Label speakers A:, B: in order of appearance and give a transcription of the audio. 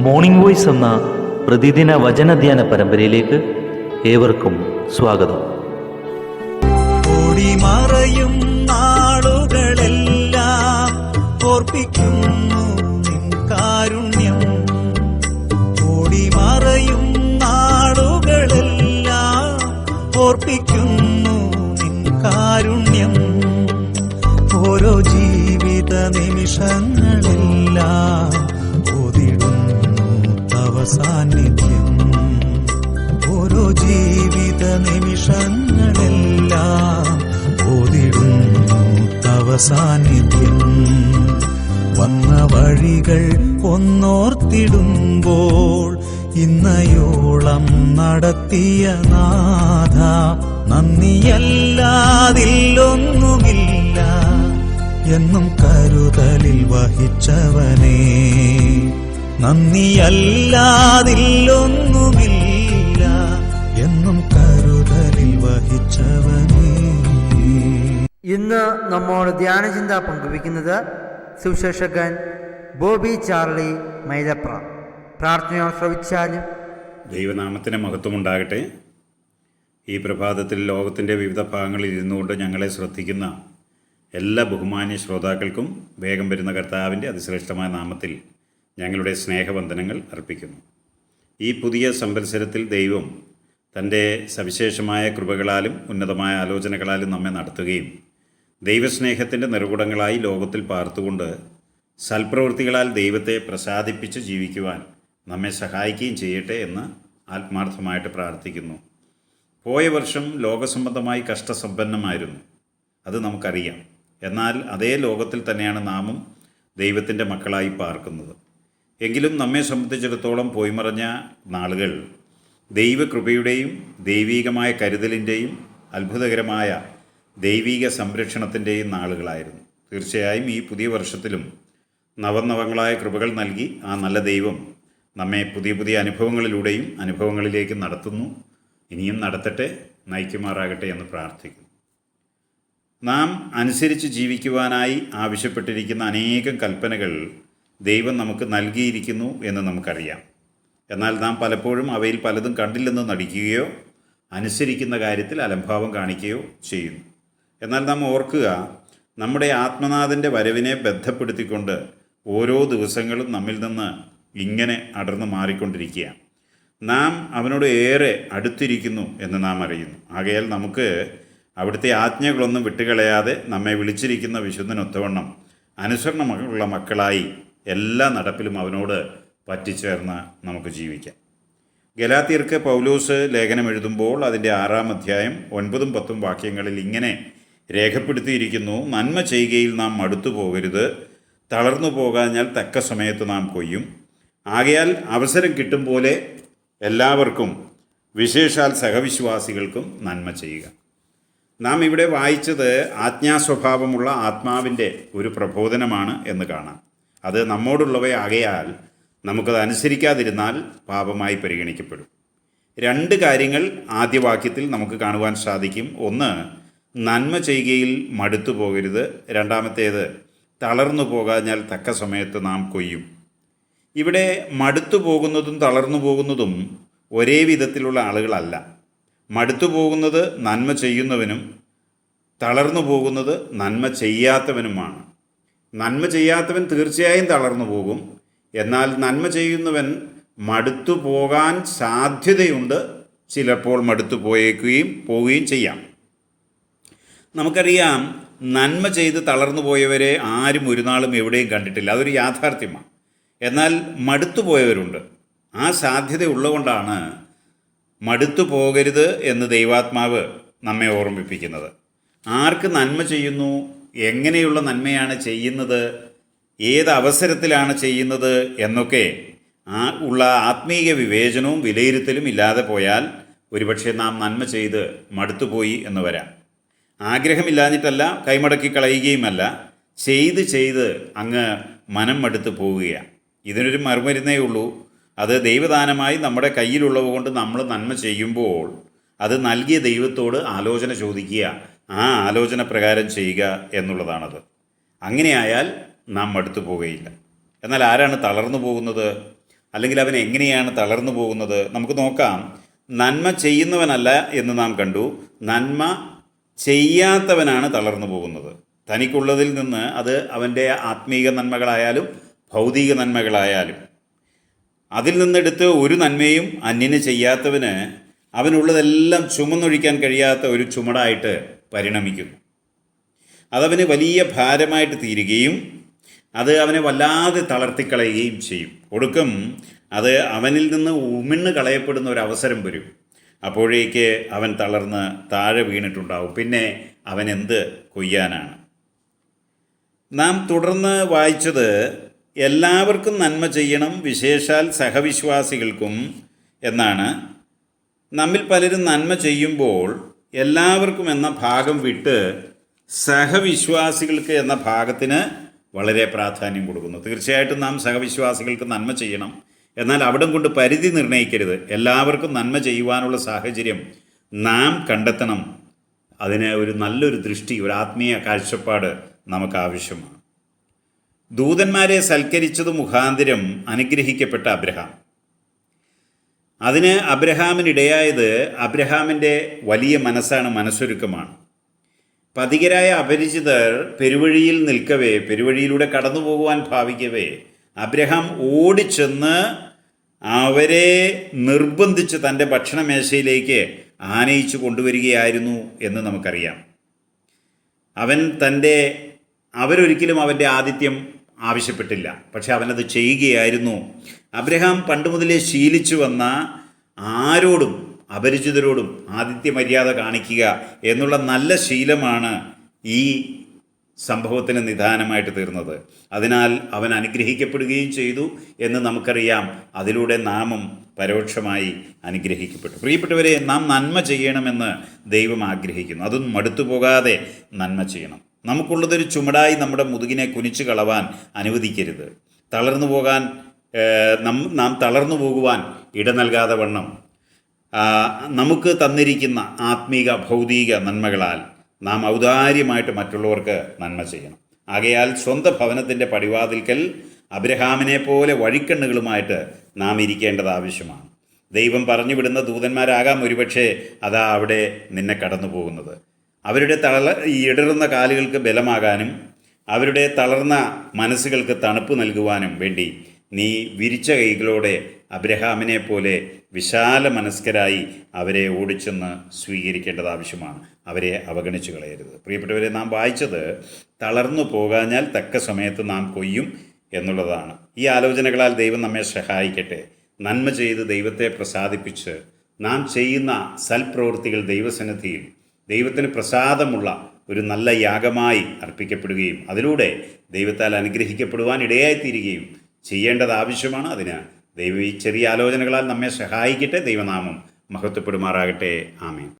A: Morning voice എന്ന പ്രതിദിന വചനധ്യാന പരമ്പരയിലേക്ക് ഏവർക്കും സ്വാഗതം.
B: ഓടിമറയും നാളുകളെല്ലാം ഓർപ്പിക്കുന്നു നിൻ കാരുണ്യം. ഓടിമറയും നാളുകളെല്ലാം ഓർപ്പിക്കുന്നു നിൻ കാരുണ്യം. ഓരോ ജീവിത നിമിഷങ്ങളെല്ലാം ഓതിടുന്നു തവ സാന്നിധ്യം. ഓരോ ജീവിത നിമിഷങ്ങളെല്ലാം ഓതിടുന്നു തവ സാന്നിധ്യം. വന്ന വഴികൾ ഒന്നോർത്തിടുമ്പോൾ ഇന്നയോളം നടത്തിയ നാഥ, നന്ദിയല്ലാതില്ലൊന്നുമില്ല. എന്നും കരുതലിൽ വഹിച്ചവനേ, നന്ദിയല്ലാതില്ലൊന്നുമില്ല. എന്നും കരുതലിൽ വഹിച്ചവനേ.
C: ഇന്ന് നമ്മോട് ധ്യാനചിന്ത പങ്കുവയ്ക്കുന്നത് സുവിശേഷകൻ ബോബി ചാർലി മൈലപ്ര. പ്രാർത്ഥനയോ ശ്രവിച്ചാലും.
D: ദൈവനാമത്തിന് മഹത്വമുണ്ടാകട്ടെ. ഈ പ്രഭാതത്തിൽ ലോകത്തിൻ്റെ വിവിധ ഭാഗങ്ങളിൽ ഇരുന്നുകൊണ്ട് ഞങ്ങളെ ശ്രദ്ധിക്കുന്ന എല്ലാ ബഹുമാന്യ ശ്രോതാക്കൾക്കും വേഗം വരുന്ന കർത്താവിൻ്റെ അതിശ്രേഷ്ഠമായ നാമത്തിൽ ഞങ്ങളുടെ സ്നേഹവന്ദനങ്ങൾ അർപ്പിക്കുന്നു. ഈ പുതിയ സംവത്സരത്തിൽ ദൈവം തൻ്റെ സവിശേഷമായ കൃപകളാലും ഉന്നതമായ ആലോചനകളാലും നമ്മെ നടത്തുകയും ദൈവസ്നേഹത്തിൻ്റെ നിറകുടങ്ങളായി ലോകത്തിൽ പാർത്തുകൊണ്ട് സൽപ്രവൃത്തികളാൽ ദൈവത്തെ പ്രസാദിപ്പിച്ച് ജീവിക്കുവാൻ നമ്മെ സഹായിക്കുകയും ചെയ്യട്ടെ എന്ന് ആത്മാർത്ഥമായിട്ട് പ്രാർത്ഥിക്കുന്നു. പോയ വർഷം ലോകസംബന്ധമായി കഷ്ടസമ്പന്നമായിരുന്നു, അത് നമുക്കറിയാം. എന്നാൽ അതേ ലോകത്തിൽ തന്നെയാണ് നാമും ദൈവത്തിൻ്റെ മക്കളായി പാർക്കുന്നത്. എങ്കിലും നമ്മെ സംബന്ധിച്ചിടത്തോളം പോയിമറഞ്ഞ നാളുകൾ ദൈവകൃപയുടെയും ദൈവീകമായ കരുതലിൻ്റെയും അത്ഭുതകരമായ ദൈവീക സംരക്ഷണത്തിൻ്റെയും നാളുകളായിരുന്നു. തീർച്ചയായും ഈ പുതിയ വർഷത്തിലും നവനവങ്ങളായ കൃപകൾ നൽകി ആ നല്ല ദൈവം നമ്മെ പുതിയ പുതിയ അനുഭവങ്ങളിലൂടെയും അനുഭവങ്ങളിലേക്ക് നടത്തുന്നു. ഇനിയും നടത്തട്ടെ, നയിക്കുമാറാകട്ടെ എന്ന് പ്രാർത്ഥിക്കുന്നു. നാം അനുസരിച്ച് ജീവിക്കുവാനായി ആവശ്യപ്പെട്ടിരിക്കുന്ന അനേകം കൽപ്പനകൾ ദൈവം നമുക്ക് നൽകിയിരിക്കുന്നു എന്ന് നമുക്കറിയാം. എന്നാൽ നാം പലപ്പോഴും അവയിൽ പലതും കണ്ടില്ലെന്ന് നടിക്കുകയോ അനുസരിക്കുന്ന കാര്യത്തിൽ അലംഭാവം കാണിക്കുകയോ ചെയ്യുന്നു. എന്നാൽ നാം ഓർക്കുക, നമ്മുടെ ആത്മനാഥൻ്റെ വരവിനെ ബന്ധപ്പെടുത്തിക്കൊണ്ട് ഓരോ ദിവസങ്ങളും നമ്മിൽ നിന്ന് ഇങ്ങനെ അടർന്നു മാറിക്കൊണ്ടിരിക്കുകയാണ്. നാം അവനോട് ഏറെ അടുത്തിരിക്കുന്നു എന്ന് നാം അറിയുന്നു. ആകയാൽ നമുക്ക് അവിടുത്തെ ആജ്ഞകളൊന്നും വിട്ടുകളയാതെ നമ്മെ വിളിച്ചിരിക്കുന്ന വിശുദ്ധനൊത്തവണ്ണം അനുസരണമുള്ള മക്കളായി എല്ലാ നടപ്പിലും അവനോട് പറ്റിച്ചേർന്ന് നമുക്ക് ജീവിക്കാം. ഗലാത്യർക്ക് പൗലോസ് ലേഖനം എഴുതുമ്പോൾ അതിൻ്റെ 6-ാം അധ്യായം 9-10 വാക്യങ്ങളിൽ ഇങ്ങനെ രേഖപ്പെടുത്തിയിരിക്കുന്നു: നന്മ ചെയ്യുകയിൽ നാം മടുത്തു പോകരുത്, തളർന്നു പോകാഞ്ഞാൽ തക്ക സമയത്ത് നാം കൊയ്യും. ആകയാൽ അവസരം കിട്ടും പോലെ എല്ലാവർക്കും, വിശേഷാൽ സഹവിശ്വാസികൾക്കും നന്മ ചെയ്യുക. നാം ഇവിടെ വായിച്ചത് ആജ്ഞാസ്വഭാവമുള്ള ആത്മാവിൻ്റെ ഒരു പ്രബോധനമാണ് എന്ന് കാണാം. അത് നമ്മോടുള്ളവയാകയാൽ നമുക്കത് അനുസരിക്കാതിരുന്നാൽ പാപമായി പരിഗണിക്കപ്പെടും. 2 കാര്യങ്ങൾ ആദ്യ വാക്യത്തിൽ നമുക്ക് കാണുവാൻ സാധിക്കും. ഒന്ന്, നന്മ ചെയ്യുകയിൽ മടുത്തു പോകരുത്. രണ്ടാമത്തേത്, തളർന്നു പോകാഞ്ഞാൽ തക്ക സമയത്ത് നാം കൊയ്യും. ഇവിടെ മടുത്തു പോകുന്നതും തളർന്നു പോകുന്നതും ഒരേ വിധത്തിലുള്ള ആളുകളല്ല. മടുത്തു പോകുന്നത് നന്മ ചെയ്യുന്നവനും തളർന്നു പോകുന്നത് നന്മ ചെയ്യാത്തവനുമാണ്. നന്മ ചെയ്യാത്തവൻ തീർച്ചയായും തളർന്നു പോകും. എന്നാൽ നന്മ ചെയ്യുന്നവൻ മടുത്തു പോകാൻ സാധ്യതയുണ്ട്. ചിലപ്പോൾ മടുത്തു പോവുകയും ചെയ്യാം. നമുക്കറിയാം, നന്മ ചെയ്ത് തളർന്നു പോയവരെ ആരും ഒരു നാളും എവിടെയും കണ്ടിട്ടില്ല. അതൊരു യാഥാർത്ഥ്യമാണ്. എന്നാൽ മടുത്തു പോയവരുണ്ട്. ആ സാധ്യത ഉള്ളതുകൊണ്ടാണ് മടുത്തു പോകരുത് എന്ന് ദൈവാത്മാവ് നമ്മെ ഓർമ്മിപ്പിക്കുന്നത്. ആർക്ക് നന്മ ചെയ്യുന്നു, എങ്ങനെയുള്ള നന്മയാണ് ചെയ്യുന്നത്, ഏത് അവസരത്തിലാണ് ചെയ്യുന്നത് എന്നൊക്കെ ഉള്ള ആത്മീയ വിവേചനവും വിലയിരുത്തലും ഇല്ലാതെ പോയാൽ ഒരുപക്ഷെ നാം നന്മ ചെയ്ത് മടുത്തുപോയി എന്ന് വരാം. ആഗ്രഹമില്ലാഞ്ഞിട്ടല്ല, കൈമടക്കി കളയുകയുമല്ല, ചെയ്ത് അങ്ങ് മനം മടുത്ത് പോവുകയാണ്. ഇതിനൊരു മറുമരുന്നേ ഉള്ളൂ. അത് ദൈവദാനമായി നമ്മുടെ കയ്യിലുള്ളവ കൊണ്ട് നമ്മൾ നന്മ ചെയ്യുമ്പോൾ അത് നൽകിയ ദൈവത്തോട് ആലോചന ചോദിക്കുക, ആ ആലോചന പ്രകാരം ചെയ്യുക എന്നുള്ളതാണത്. അങ്ങനെയായാൽ നാം മടുത്തു പോവുകയില്ല. എന്നാൽ ആരാണ് തളർന്നു പോകുന്നത്? അല്ലെങ്കിൽ അവൻ എങ്ങനെയാണ് തളർന്നു പോകുന്നത്? നമുക്ക് നോക്കാം. നന്മ ചെയ്യുന്നവനല്ല എന്ന് നാം കണ്ടു, നന്മ ചെയ്യാത്തവനാണ് തളർന്നു പോകുന്നത്. തനിക്കുള്ളതിൽ നിന്ന്, അത് അവൻ്റെ ആത്മീക നന്മകളായാലും ഭൗതിക നന്മകളായാലും, അതിൽ നിന്നെടുത്ത് ഒരു നന്മയും അന്യന് ചെയ്യാത്തവന് അവനുള്ളതെല്ലാം ചുമന്നൊഴിക്കാൻ കഴിയാത്ത ഒരു ചുമടായിട്ട് പരിണമിക്കുന്നു. അതവന് വലിയ ഭാരമായിട്ട് തീരുകയും അത് അവനെ വല്ലാതെ തളർത്തിക്കളയുകയും ചെയ്യും. ഒടുക്കം അത് അവനിൽ നിന്ന് ഉമിണ്ണ് കളയപ്പെടുന്ന ഒരു അവസരം വരും. അപ്പോഴേക്ക് അവൻ തളർന്ന് താഴെ വീണിട്ടുണ്ടാവും. പിന്നെ അവൻ എന്ത് കൊയ്യാനാണ്? നാം തുടർന്ന് വായിച്ചത്, എല്ലാവർക്കും നന്മ ചെയ്യണം, വിശേഷാൽ സഹവിശ്വാസികൾക്കും എന്നാണ്. നമ്മിൽ പലരും നന്മ ചെയ്യുമ്പോൾ എല്ലാവർക്കും എന്ന ഭാഗം വിട്ട് സഹവിശ്വാസികൾക്ക് എന്ന ഭാഗത്തിന് വളരെ പ്രാധാന്യം കൊടുക്കുന്നു. തീർച്ചയായിട്ടും നാം സഹവിശ്വാസികൾക്ക് നന്മ ചെയ്യണം, എന്നാൽ അവിടം കൊണ്ട് പരിധി നിർണ്ണയിക്കരുത്. എല്ലാവർക്കും നന്മ ചെയ്യുവാനുള്ള സാഹചര്യം നാം കണ്ടെത്തണം. അതിന് ഒരു നല്ലൊരു ദൃഷ്ടി, ഒരു ആത്മീയ കാഴ്ചപ്പാട് നമുക്ക് ആവശ്യമാണ്. ദൂതന്മാരെ സൽക്കരിച്ചത് മുഖാന്തരം അനുഗ്രഹിക്കപ്പെട്ട അബ്രഹാം. അതിന് അബ്രഹാമിനിടയായത് അബ്രഹാമിൻ്റെ വലിയ മനസ്സാണ്, മനസ്സൊരുക്കമാണ്. പതികരായ അപരിചിതർ പെരുവഴിയിൽ നിൽക്കവേ, പെരുവഴിയിലൂടെ കടന്നു പോകുവാൻ ഭാവിക്കവേ, അബ്രഹാം ഓടിച്ചെന്ന് അവരെ നിർബന്ധിച്ച് തൻ്റെ ഭക്ഷണമേശയിലേക്ക് ആനയിച്ചു കൊണ്ടുവരികയായിരുന്നു എന്ന് നമുക്കറിയാം. അവരൊരിക്കലും അവൻ്റെ ആതിഥ്യം ആവശ്യപ്പെട്ടില്ല, പക്ഷെ അവനത് ചെയ്യുകയായിരുന്നു. അബ്രഹാം പണ്ട് മുതലേ ശീലിച്ചു വന്ന ആരോടും അപരിചിതരോടും ആതിഥ്യ മര്യാദ കാണിക്കുക എന്നുള്ള നല്ല ശീലമാണ് ഈ സംഭവത്തിന് നിദാനമായിട്ട് തീർന്നത്. അതിനാൽ അവൻ അനുഗ്രഹിക്കപ്പെടുകയും ചെയ്തു എന്ന് നമുക്കറിയാം. അതിലൂടെ നാമും പരോക്ഷമായി അനുഗ്രഹിക്കപ്പെട്ടു. പ്രിയപ്പെട്ടവരെ, നാം നന്മ ചെയ്യണമെന്ന് ദൈവം ആഗ്രഹിക്കുന്നു. അതും മടുത്തു പോകാതെ നന്മ ചെയ്യണം. നമുക്കുള്ളതൊരു ചുമടായി നമ്മുടെ മുതുകിനെ കുനിച്ചു കളവാൻ അനുവദിക്കരുത്. നാം തളർന്നു പോകുവാൻ ഇട നൽകാതെ വണ്ണം നമുക്ക് തന്നിരിക്കുന്ന ആത്മീക ഭൗതിക നന്മകളാൽ നാം ഔദാര്യമായിട്ട് മറ്റുള്ളവർക്ക് നന്മ ചെയ്യണം. ആകയാൽ സ്വന്തം ഭവനത്തിൻ്റെ പടിവാതിൽക്കൽ അബ്രഹാമിനെ പോലെ വഴിക്കണ്ണുകളുമായിട്ട് നാം ഇരിക്കേണ്ടത് ആവശ്യമാണ്. ദൈവം പറഞ്ഞു വിടുന്ന ദൂതന്മാരാകാം ഒരുപക്ഷെ അതാ അവിടെ നിന്നെ കടന്നു പോകുന്നത്. അവരുടെ ഇടറുന്ന കാലുകൾക്ക് ബലമാകാനും അവരുടെ തളർന്ന മനസ്സുകൾക്ക് തണുപ്പ് നൽകുവാനും വേണ്ടി നീ വിരിച്ച കൈകളോടെ അബ്രഹാമിനെ പോലെ വിശാല മനസ്കരായി അവരെ ഓടിച്ചെന്ന് സ്വീകരിക്കേണ്ടത് ആവശ്യമാണ്. അവരെ അവഗണിച്ചു കളയരുത്. പ്രിയപ്പെട്ടവരെ, നാം വായിച്ചത് തളർന്നു പോകാഞ്ഞാൽ തക്ക സമയത്ത് നാം കൊയ്യും എന്നുള്ളതാണ്. ഈ ആലോചനകളാൽ ദൈവം നമ്മെ സഹായിക്കട്ടെ. നന്മ ചെയ്ത് ദൈവത്തെ പ്രസാദിപ്പിച്ച് നാം ചെയ്യുന്ന സൽപ്രവൃത്തികൾ ദൈവസന്നിധിയിൽ ദൈവത്തിന് പ്രസാദമുള്ള ഒരു നല്ല യാഗമായി അർപ്പിക്കപ്പെടുകയും അതിലൂടെ ദൈവത്താൽ അനുഗ്രഹിക്കപ്പെടുവാൻ ഇടയായിത്തീരുകയും ചെയ്യേണ്ടത് ആവശ്യമാണ്. അതിന് ദൈവം ഈ ചെറിയ ആലോചനകളാൽ നമ്മെ സഹായിക്കട്ടെ. ദൈവനാമം മഹത്വപ്പെടുമാറാകട്ടെ. ആമേൻ.